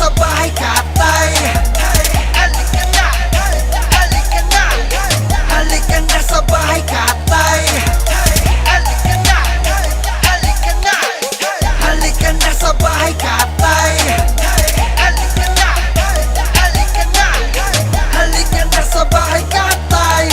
sa bahay katay. Halika na, halika na, halika na sa bahay katay. Halika na, halika na, halika na sa bahay katay. Halika na, halika na, halika na sa bahay katay.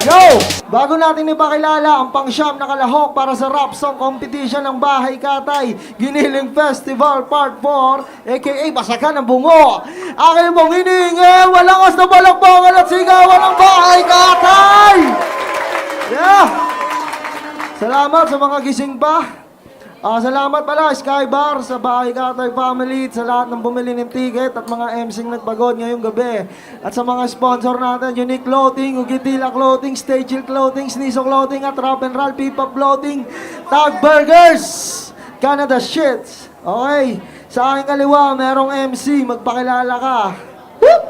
Yo! Bago natin ipakilala ang pang-siyam na kalahok para sa rap song competition ng Bahay Katay Giniling Festival Part 4 aka Basakan ng Bungo. Aking mong hiningi, walakas na balakbangan at sigawan ng Bahay Katay! Yeah! Salamat sa mga gising pa. Salamat pala Skybar sa Bahay Katay family, sa lahat ng bumili ng ticket at mga MC'ng nagpagod ngayong gabi. At sa mga sponsor natin, Unique Clothing, Ugitila Clothing, Stage Hill Clothing, Sniso Clothing at Rap and Roll, Pipap Clothing, Tag Burgers, Canada Shits. Okay, sa aking kaliwa, merong MC, magpakilala ka.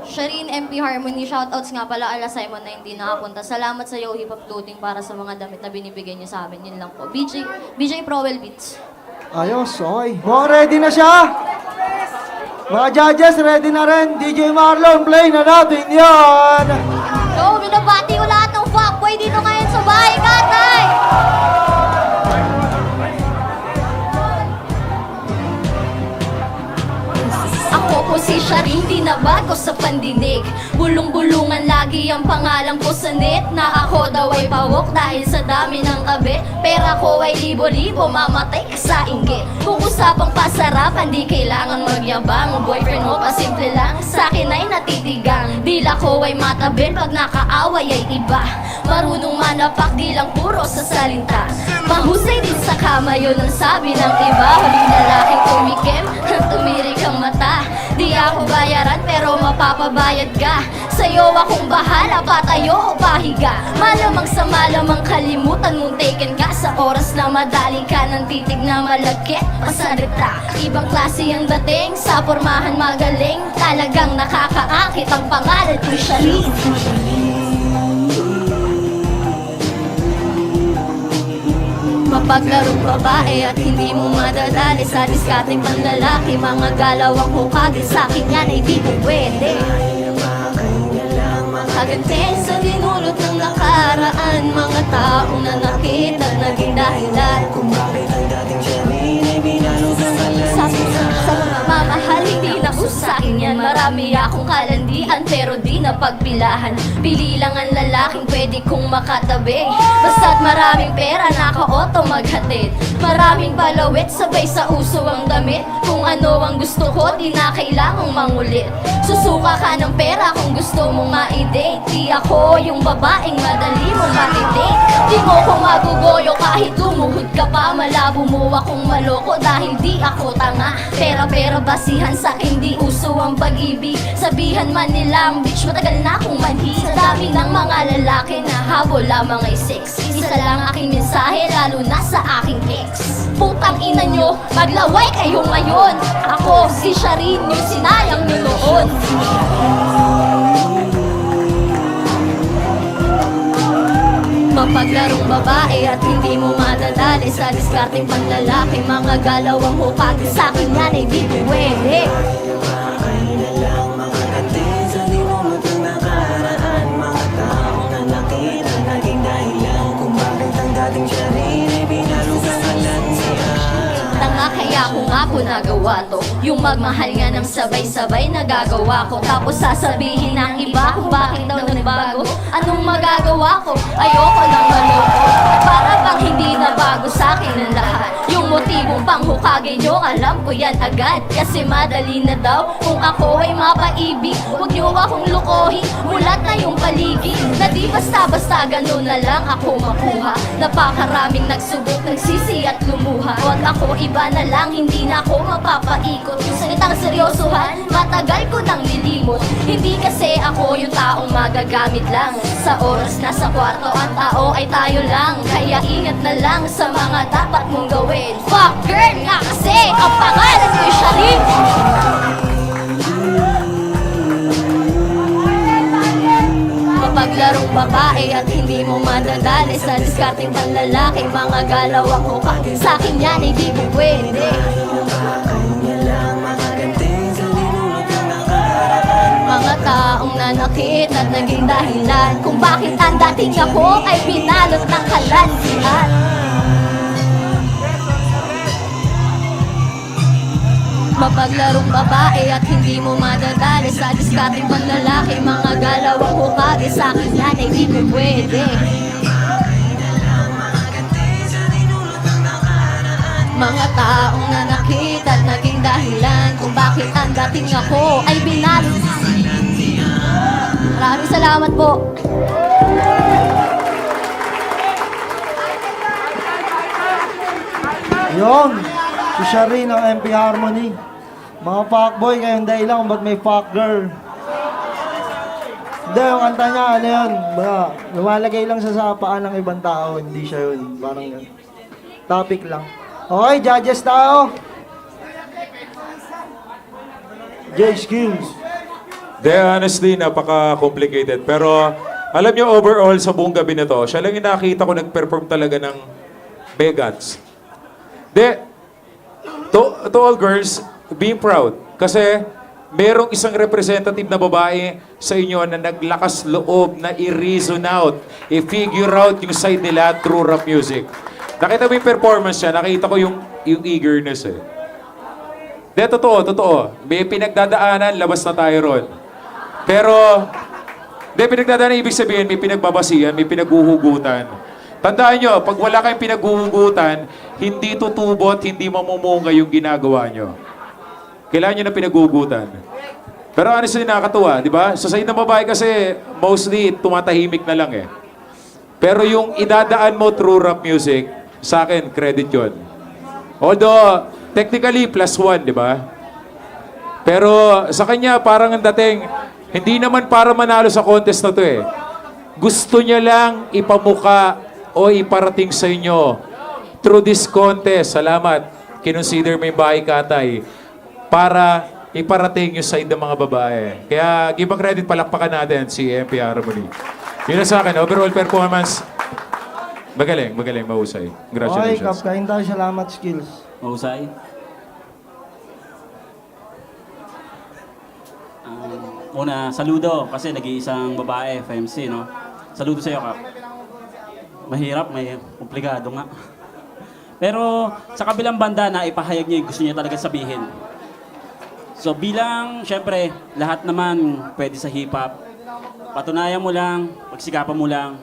Shireen MP Harmony, shoutouts nga pala ala Simon na hindi nakapunta. Salamat sa iyo Hip Hop Clothing para sa mga damit na binibigay niyo sa amin. Yun lang po. BJ Prowell Beats. Ayos, okay. Mukhang ready na siya. Mga judges, ready na rin. DJ Marlon, play na natin yan. Yo, binabati ko lahat ng fuckboy dito ngayon sa Bahay Katay! Ako po si Shireen, di na bago sa pandinig. Bulong-bulungan lagi ang pangalan ko sa net. Na ako daw ay pawok dahil sa dami ng kabit. Pera ko ay libo-libo, mamatay ka sa inggit. Kung usapang pasarapan, di kailangan magyabang. Boyfriend mo pa simple lang, sa akin ay natitigang. Dila ko ay matabil, pag nakaaway ay iba. Marunong manapak, di lang puro sa salita. Mahusay din sa kama, yun ang sabi ng iba. Huling lalaking tumikim, tumirik ang mata. Di ako bayaran pero mapapabayad ka. Sa'yo akong bahala, patayo o pahiga. Malamang sa malamang kalimutan mong taken ka. Sa oras na madali ka ng titig na malagkit. Pasarita, ibang klase ang dating. Sa pormahan magaling, talagang nakakaakit ang pangalan ko Shireen. Mapaglarong babae at hindi mo madadali sa diskateng panlalaki. Mga galaw ang hukagin sa'kin yan ay di ko pwede. Makaganti sa dinulot ng nakaraan. Mga taong nanakit at naging dahilan kung bakit ang dating Shireen ay binalog ang kalan. Sa mga mamahal, hindi na ko sa'kin yan. Marami akong kalandian pero di na pagpilahan. Pili lang ang lalaking pwede kong makatabi. Basta't maraming pera, naka-auto maghatid. Maraming palawit, sabay sa uso ang damit. Kung ano ang gusto ko, di na kailangang mangulit. Susuka ka ng pera kung gusto mong ma-date. Di ako yung babaeng madali mong matitake. Di mo ko magugoyo kahit lumuhod ka pa. Malabo mo akong maloko dahil di ako tanga. Pera-pera basihan sa'kin, di uso ang pag-ibig. Sabihan man nilang bitch, matagal na akong manhi. Sa dami ng mga lalaki na habol lamang ay sex. Isa lang aking mensahe, lalo na sa aking ex. Putang ina nyo, maglaway kayo ngayon. Ako si Shireen, yung sinayang nyo noon. Mapaglarong babae at hindi mo madadali sa diskarteng panlalaki. Mga galaw ang hukagin sa'kin yan ay di pwede. Kaya ko nga po nagawa to. Yung magmahal nga ng sabay-sabay nagagawa ko. Tapos sasabihin ng iba kung bakit daw nagbago. Anong magagawa ko? Ayoko nang maloko. At para bang hindi na bago sa'kin ang lahat. Yung motibong panghukagin nyo, alam ko yan agad. Kasi madali na daw kung ako ay mapaibig. Huwag nyo akong lukohin, mulat na yung paligid. Na di basta-basta ganun na lang ako makuha. Napakaraming nagsubok, nagsisi at lumuha. Huwag ako iba na lang, hindi na ako mapapaikot. Yung salitang seryosohan, matagal ko nang nilimot. Hindi kasi ako yung taong magagamit lang. Sa oras na sa kwarto, ang tao ay tayo lang. Kaya ingat na lang sa mga dapat mong gawin. Fuck girl nga kasi, ang pangalan ko'y Shireen. Mapaglarong babae at hindi mo madadali sa diskarteng panlalaki. Mga galaw ako ka, sa'kin yan ay di mo pwede. nanakit at naging dahilan kung bakit ang dating ako ay binalot ng kalandian. Mapaglarong babae at hindi mo madadali sa diskating panlalaki. Mga galaw ang hukage sa akin yan ay di mo pwede. Mga taong nanakit at naging dahilan kung bakit ang dating ako ay binalot. Maraming salamat po. Yun, si Shari ng MP Harmony. Mga fuckboy, kayong dahilan kung ba't may fuck girl. Hindi, yung kanta niya, ano yun, lumalagay lang siya sa paan ng ibang tao, hindi siya yun. Parang yun. Topic lang. Okay, judges tayo. J-Skills. Honestly, napaka-complicated. Pero, alam nyo, overall, sa buong gabi na to, siya lang yung nakita ko nag-perform talaga ng Begans. To all girls, being proud. Kasi, merong isang representative na babae sa inyo na naglakas loob na i-reason out, i-figure out yung side nila through rap music. Nakita mo yung performance niya, nakita ko yung eagerness eh. Totoo. May pinagdadaanan, labas na tayo ron. Pero, pinagdadaanan, ibig sabihin, may pinagbabasihan, may pinaghuhugutan. Tandaan nyo, pag wala kayong pinaghuhugutan, hindi tutubot, hindi mamumunga yung ginagawa nyo. Kailangan nyo na pinaghuhugutan. Pero honestly, nakakatuwa, di ba? So, sa inyo babae kasi, mostly, tumatahimik na lang eh. Pero yung idadaan mo through rap music, sa akin, credit yun. Although, technically, +1, di ba? Pero sa kanya, parang ang dating, hindi naman para manalo sa contest na to eh. Gusto niya lang ipamuka o iparating sa inyo through this contest. Salamat. Kinonsider mo yung Bahay Katay para iparating yung side ng mga babae. Kaya, give a credit, palakpakan natin si MP Harmony. Yun na sa akin, overall performance, magaling, mahusay. Okay, Congratulations. kain tayo. Salamat, Skills. Mahusay. Una, saludo kasi nag-iisang babae, FMC, no? Saludo sa iyo, Kap. Mahirap, may komplikado nga. Pero sa kabilang banda na ipahayag niya yung gusto niya talaga sabihin. So bilang, syempre, lahat naman pwede sa hip-hop. Patunayan mo lang, pagsikapan mo lang,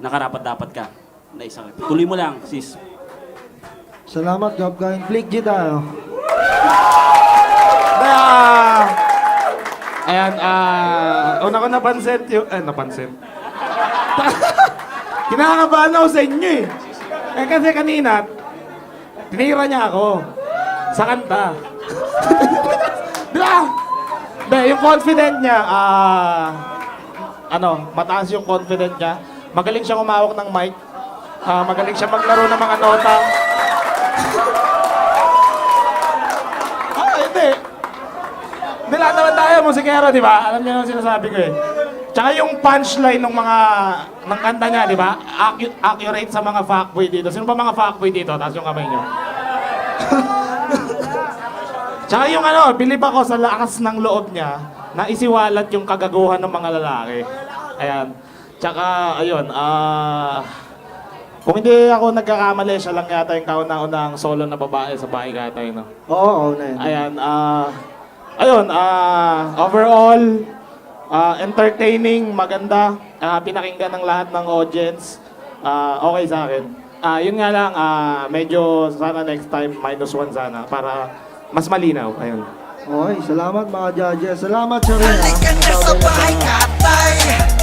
nakarapat-dapat ka. Na isang, tuloy mo lang, sis. Salamat, Gab Kain. Flick G tayo. Ayan, una ko napansin yung... napansin. Kinakabahan ako sa inyo eh. Kasi kanina, tinira niya ako sa kanta. Di ba? Yung confident niya, mataas yung confident niya. Magaling siya kumawak ng mic. Magaling siya maglaro ng mga nota. Hindi. Hindi lahat naman tayo, musikero, di ba? Alam niyo naman sinasabi ko eh. Tsaka yung punchline ng kanta niya, di ba? Accurate sa mga fuckboy dito. Sino ba mga fuckboy dito? Taas yung kamay niyo. Tsaka yung bilib ako sa lakas ng loob niya na isiwalat yung kagaguhan ng mga lalaki. Ayan. Tsaka, ayun, kung hindi ako nagkakamali, siya lang yata yung kauna-unang solo na babae sa Bahay Katay, no? Oo, na yun. Ayan, overall, entertaining, maganda, pinakinggan ng lahat ng audience, okay sa akin. Yun nga lang, medyo sana next time, -1 sana, para mas malinaw. Ayun. Okay, salamat mga judges. Salamat, Shari. Halika na sa Bahay Katay.